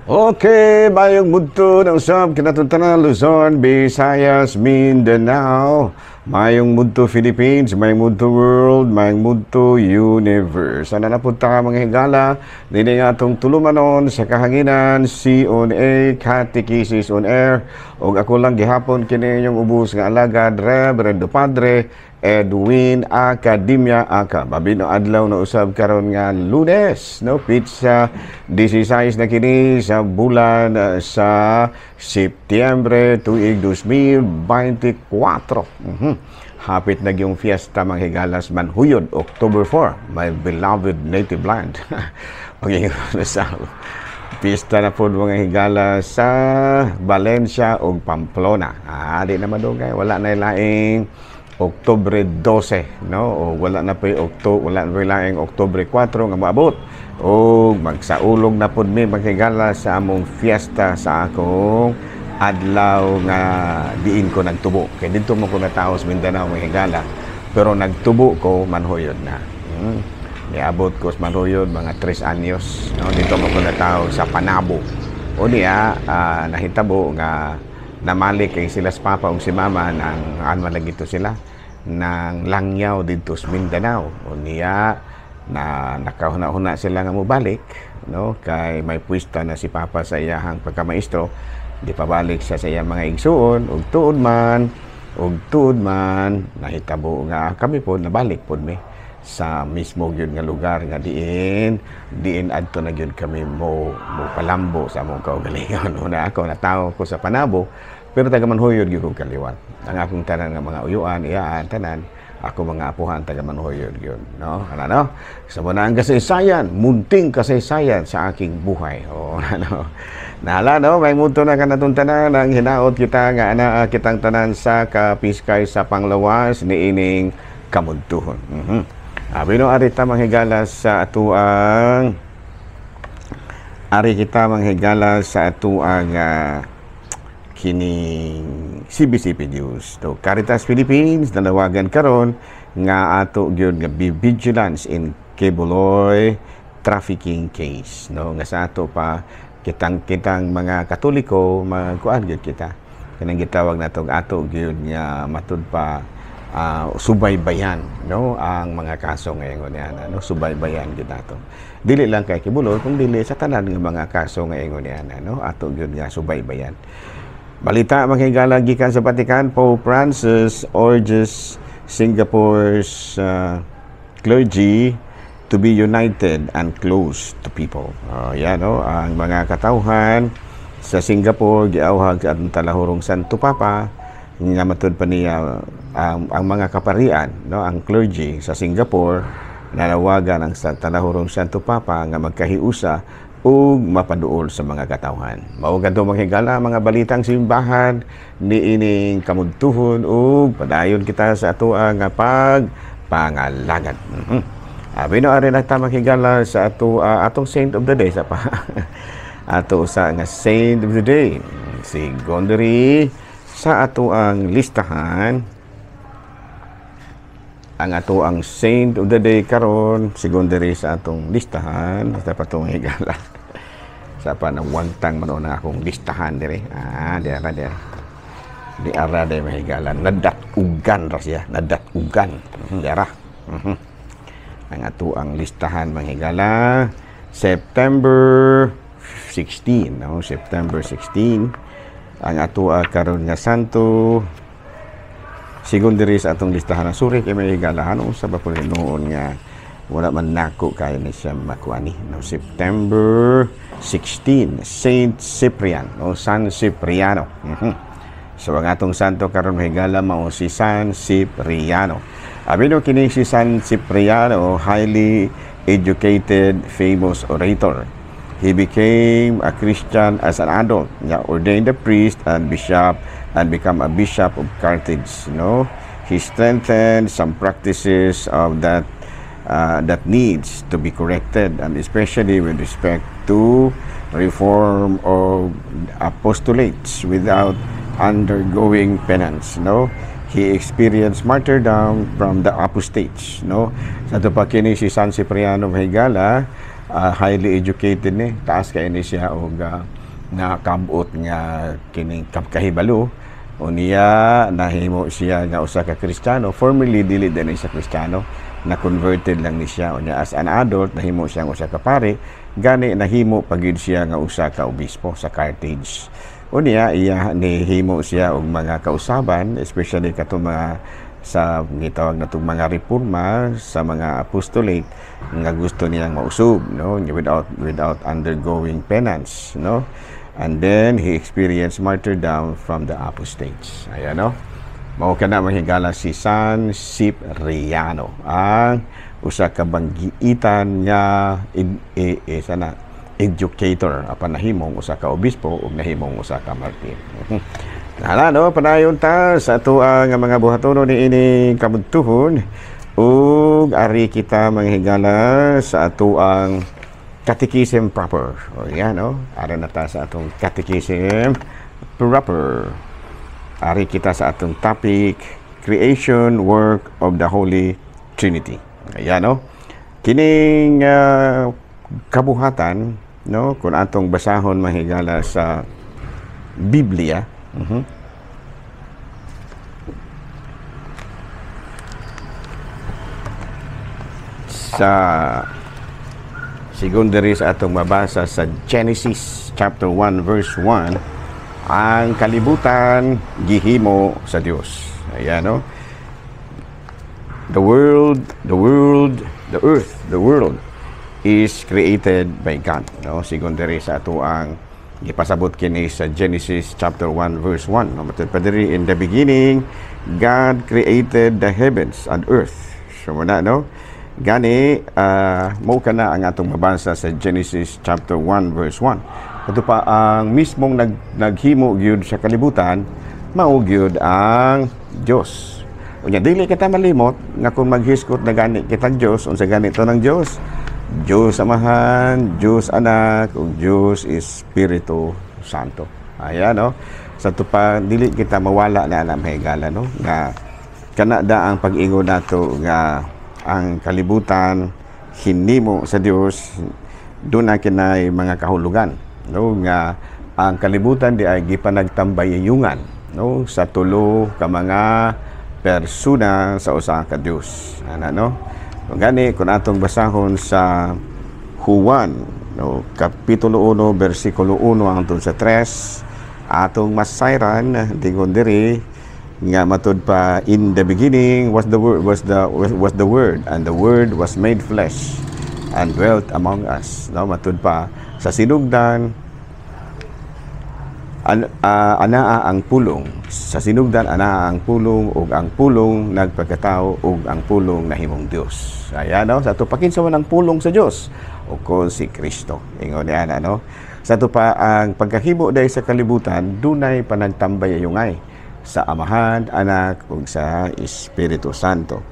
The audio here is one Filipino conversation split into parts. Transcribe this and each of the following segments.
Okay, mayong mudto ng usab kinatuntanan Luzon, Visayas, Mindanao. Mayong mudto Philippines, mayong mudto world, mayong mudto universe. Ano na punta ka mga higala, dili nga atong tulumanon sa kahanginan, C-on-A, Catechesis on Air. O ako lang gihapon kini yung ubos nga alagad, Reverendo Padre Edwin Academia Aka. Babino adlaw na usab karon nga Lunes, no? Pizza 16 na kini sa bulan sa Setyembre tuig 2024. Hapit na yung fiesta mga higalas Manhuyod, October 4, my beloved native land. Okay, sa pista na po mga higala sa Valencia o Pamplona. Di naman doon kayo, wala na ilaing Oktubre 12, no? O wala na pa laing Oktubre 4 nga maabot. O magsaulog na po mi maghigala sa among fiesta sa akong adlaw nga diin ko nagtubo. Kaya dito mo ko natao sa Mindanao maghigala. Pero nagtubo ko Manhuyod na. Niabot ko sa Manhuyod mga 3 anyos. No? Dito mo ko natao sa Panabo. O niya, nahitabo nga namalik kay sila sa papa o si mama ng malagito sila ng Langyaw dito sa Mindanao. O niya na nakahuna-huna sila nga mobalik, no? Kay may puwista na si papa sa iyahang pagkamaestro, di pabalik siya sa iyang mga igsuon ug tuod man nahitabo nga kami po nabalik pod mi sa mismo gyud nga lugar nga diin adto na gyud kami mo palambo sa among kaugalingon. Una ako natawo ko sa Panabo pero taga Manhuyod gyud kog kaliwat. Ang akong tanan nga mga uyuan iyaan tanan ako mga apuhan taga Manhuyod gyud, no? Ano? Sa muna ang kasaysayan, munting kasaysayan sa aking buhay. O ano? Nala no, may muto na kanatong tanan ang hinaot kita nga ana kitang tanan sa kapiskay sa panglawas niining kamudtuhon. Abino ari ta manghigala sa atuang sa atuang kining CBCP News. So, Caritas Philippines nanawagan karon nga ato gyud nga vigilance in Kibuloy trafficking case, no? Nga sa ato pa kitang mga Katoliko magkuan gyud kita. Kanang gitawag natong ato gyud nga matud pa subaybayan, no? Ang mga kaso ngayon niya, no? Subaybayan gyud nato. Dili lang kay Kibuloy kung dili sa tanan nga mga kaso ngayon niya, no? Ato gyud nga subaybayan. Balita manghigala gikan sa Vatican, Pope Francis urges Singapore's clergy to be united and close to people. Yan, no? Ang mga katawhan sa Singapore giawhag sa atong talahurong Santo Papa nga matud pa niya ang mga kaparian, no? Ang clergy sa Singapore nanawagan ang sa talahurong Santo Papa nga magkahiusa ug mapaduol sa mga katawhan. Mao kadto manghigala mga balitang simbahan niining kamudtuhon ug padayon kita sa atoa nga pagpangalagad. Abino ari nagta manghigala sa atong Saint of the Day sa pa. Ato sa nga Saint of the Day si Gondry sa atoang listahan. Ang ato ang Saint of the Day karon secondary sa atong listahan sa patong higala sa panawantang manon na akong listahan dire di ara de mahigala nadat ugan ra siya dira ang ato ang listahan mahigala September 16, no? September 16 ang ato karon nga santo sigon diri sa atong listahan ng suri kay may higalahan sa ba noon nga wala man nako kay na siya makuani, no? September 16 Saint Cyprian, no? San Cipriano. So ang atong santo karon higala mao si San Cipriano. Abino kini si San Cipriano, highly educated, famous orator. He became a Christian as an adult. He ordained a priest and bishop and become a bishop of Carthage. No, he strengthened some practices of that needs to be corrected, and especially with respect to reform of apostolates without undergoing penance. No, he experienced martyrdom from the apostates. No, sa ito pa kini si San Cipriano Higala, highly educated ni, taas kay ni siya og nakabot nga kining kahibalo unya nahimo siya nga usa ka Kristiyano. Formerly dili din siya Kristiyano, na converted lang ni siya unya as an adult nahimo siya nga usa ka pare, gani nahimo pagid siya nga usa ka obispo sa Carthage. Unya iya nihimo siya og mga kausaban, especially kato mga sa gitawag natong mga reforma sa mga apostolate nga gusto niyang mausog, no, without undergoing penance, no. And then he experienced martyrdom from the apostates. Ayan, no. Mao kana mahigala si San Cipriano, ang usa ka banggiitan nga sana educator apan nahimong usa ka obispo ug nahimong usa ka martir. Hala, no, padayon ta sa ato ang mga buhaton ni ini kabudtuhon ug ari kita manghigala sa ato ang catechism proper. O yan, no? Ara na ta sa atong catechism proper. Ari kita sa atong topic, creation work of the Holy Trinity. Ayan, no? Kining kabuhatan, no? Kung atong basahon mahigala sa Biblia, sa secondary sa atong mabasa sa Genesis chapter 1 verse 1, ang kalibutan gihimo sa Dios. Ayan, no? The world is created by God, no? Secondary sa ato ang ipasabot kini sa Genesis chapter 1 verse 1. No? In the beginning, God created the heavens and earth. So na, no? Gani, mao kana ang atong mabasa sa Genesis chapter 1 verse 1. Ito pa ang mismong naghimo gyud sa kalibutan, mao gyud ang Dios. Unya dili kita malimot nga kung maghiskot na gani kitang Dios, unsa ganito ng Dios? Dios Amahan, Dios Anak, ug Dios Espiritu Santo. Ayan, no? Sa tupa dili kita mawala na mahigala, no? Nga kana da ang pag-ingon nato nga ang kalibutan hinimo sa Dios, doon na kinay mga kahulugan, no, nga ang kalibutan di ay gipanagtambayayungan, no, sa tulo ka mga persona sa usa ka Dios. Ana, no? Gani kung atong basahon sa Juan, no, kapitulo 1 bersikulo 1 hangtod sa 3, atong masayran dingon diri nga matud pa, in the beginning was the word, and the word was made flesh and dwelt among us. No, matud pa sa sinugdan anaa ang pulong, sa sinugdan anaa ang pulong, ug ang pulong nagpagkatao, ug ang pulong nahimong Dios. Ayan, no? Sa ito pakinsa man ang pulong sa Dios o kon si Kristo. Ingon yan, ano? Sa ito pa ang pagkahimo dahil sa kalibutan, dunay panagtambayayungay sa Amahan, Anak, ug sa Espiritu Santo.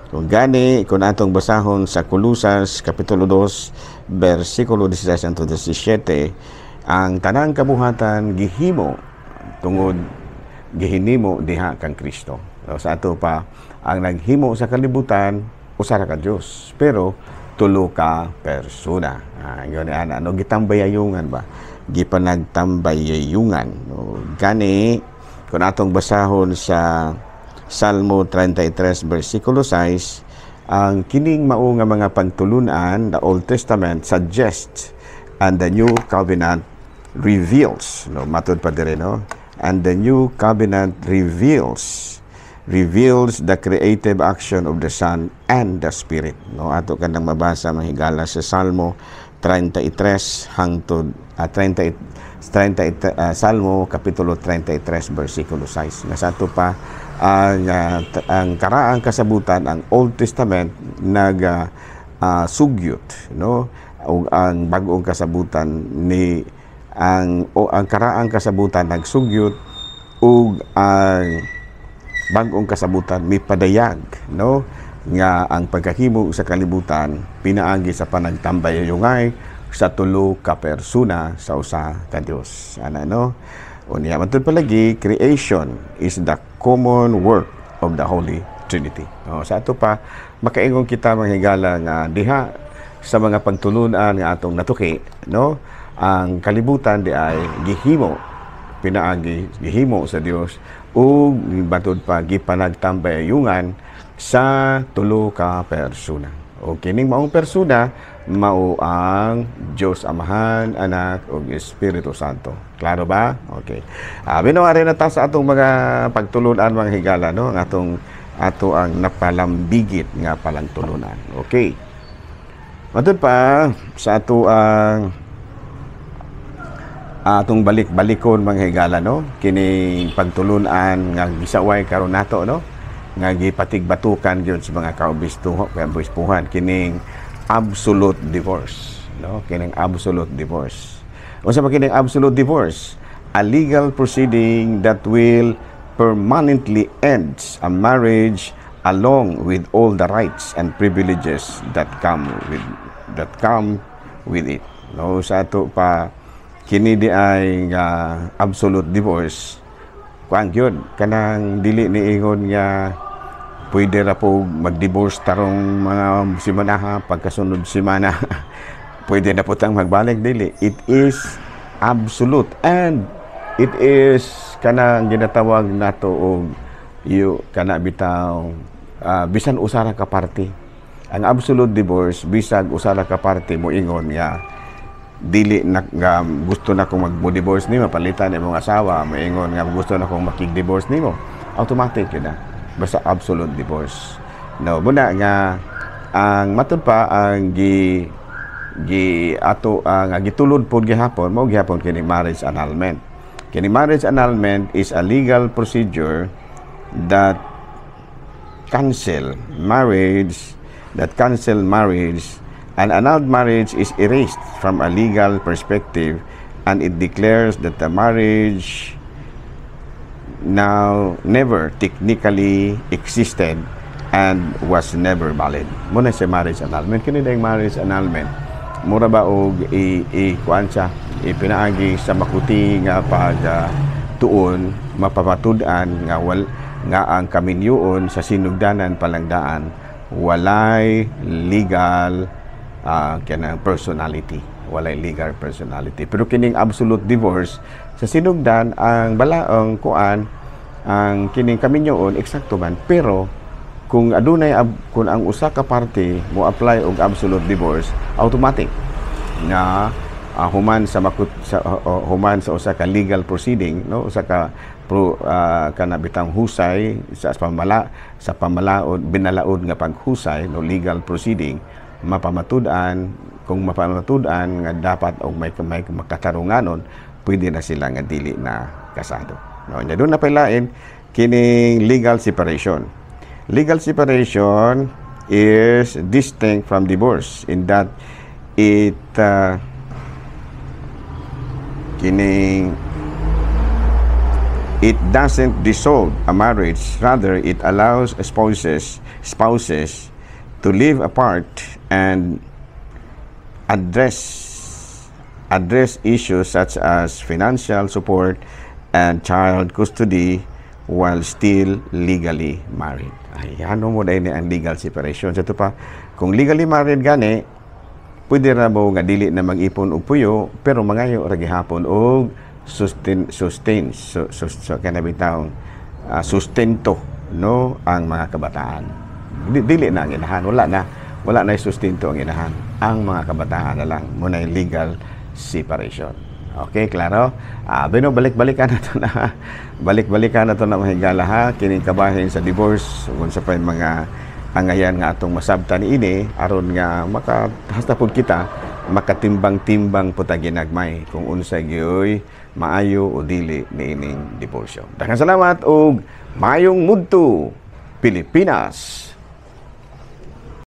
Kung gani, kung atong basahon sa Colosas kapitulo 2 bersikulo 16 hangtod 17, ang tanang kabuhatan gihimo tungod gihinimo diha kang Kristo. So, sa ato pa ang naghimo sa kalibutan usa ra ka Dios, pero tulo ka persona. Yun ana, no, gitambayayungan ba? Gipanagtambayayungan. No, gani kung atong basahon sa Salmo 33 bersikulo 6, ang kining mao nga mga pagtulunan, the Old Testament suggests and the New Covenant reveals, no, matud pa dire, no, and the New Covenant reveals the creative action of the Son and the Spirit, no. Ato kanang mabasa mahigala sa Salmo 33 hangtod 30 Salmo kapitulo 33 bersikulo 6. Nasato pa ang karaang kasabutan, ang Old Testament sugyot, no, ug ang bag-ong kasabutan ni ang karaang kasabutan nagsugyot, ug ang bag-ong kasabutan mipadayag, no, nga ang pagkahimo sa kalibutan pinaagi sa panagtambayayungay sa tulo ka persona sa usa ka Dios. Ana, no? Unya matud palagi, creation is the common work of the Holy Trinity. No, sa ato pa makaingon kita manghigala nga diha sa mga pagtulunan nga atong natuki, no, ang kalibutan di ay gihimo pinaagi gihimo sa Dios ug batud pa gipanagtambayungan sa tulo ka persona. O kining maong persona mao ang Diyos Amahan, Anak ug Espiritu Santo. Klaro ba? Okay. Binuwari na ta sa atong mga pagtulunan mga higala, no? Ang ato ang napalambigit nga palangtulunan. Okay. Matud pa sa ato ang atong balik-balikon mga higala, no? Kini pagtulunan nga gisaway karon nato, no? Nga gipatigbatukan gyud sa mga kaobispuhan kining absolute divorce, no? Kining absolute divorce. Unsa ba kining absolute divorce? A legal proceeding that will permanently ends a marriage along with all the rights and privileges that come with it. No, sa ato pa kini di ay absolute divorce. Kuan gyud kanang dili niingon nga pwede ra po mag-divorce tarong mga simana pagkasunod simana. Pwede na po tang magbalik, dili. It is absolute and it is kanang ginatawag nato og kana bitaw bisan usara ka parte. Ang absolute divorce bisag usara ka parte mo ingon nga dili na nga gusto na kong mag-divorce nimo palitan imong asawa, moingon nga gusto na kong makig-divorce nimo, automatic yun na basta absolute divorce. No, muna nga ang matud pa ang ato nga gitulod pod gihapon mao gihapon kini marriage annulment. Kini marriage annulment is a legal procedure that cancel marriage. An annulled marriage is erased from a legal perspective and it declares that the marriage now never technically existed and was never valid. Muna sa marriage annulment. Kini dayang marriage annulment mura ba og kuan siya ipinaagi sa makuti nga tuon mapapatud-an nga ang kaminyuon sa sinugdanan palangdaan walay legal kanang personality, walay legal personality. Pero kining absolute divorce sa sinugdan ang balaong kuan ang kining kaminyoon eksakto man, pero kung adunay kung ang usa ka parte mo apply og absolute divorce, automatic na human sa human sa usa ka legal proceeding, no, usa ka kana bitang husay sa pamalaod binalaod nga paghusay, no, legal proceeding mapamatud-an. Kung mapamatud-an nga dapat og may makatarunganon, pwede na sila nga dili na kasado, no. Nya doon na palain kining legal separation. Legal separation is distinct from divorce in that it doesn't dissolve a marriage, rather it allows spouses to live apart and address issues such as financial support and child custody while still legally married. Ay, ano mo dahil ang legal separation. So ito pa, kung legally married gani, pwede na mo nga dili na mag-ipon og puyo, pero mangayo ra gihapon og sustento, no, ang mga kabataan. Dili na ang inahan, wala na sustento ang inahan. Ang mga kabataan na lang muna yung legal separation. Okay, klaro? Balik-balikan na to na. Balik-balikan na to na mahigala ha. Kining kabahin sa divorce, kung sa pa mga angayan nga atong masabtan ini, aron nga makahasta pod kita, makatimbang-timbang po ta ginagmay kung unsay gyoy maayo o dili niining diborsyo. Daghang salamat og maayong mudto Pilipinas.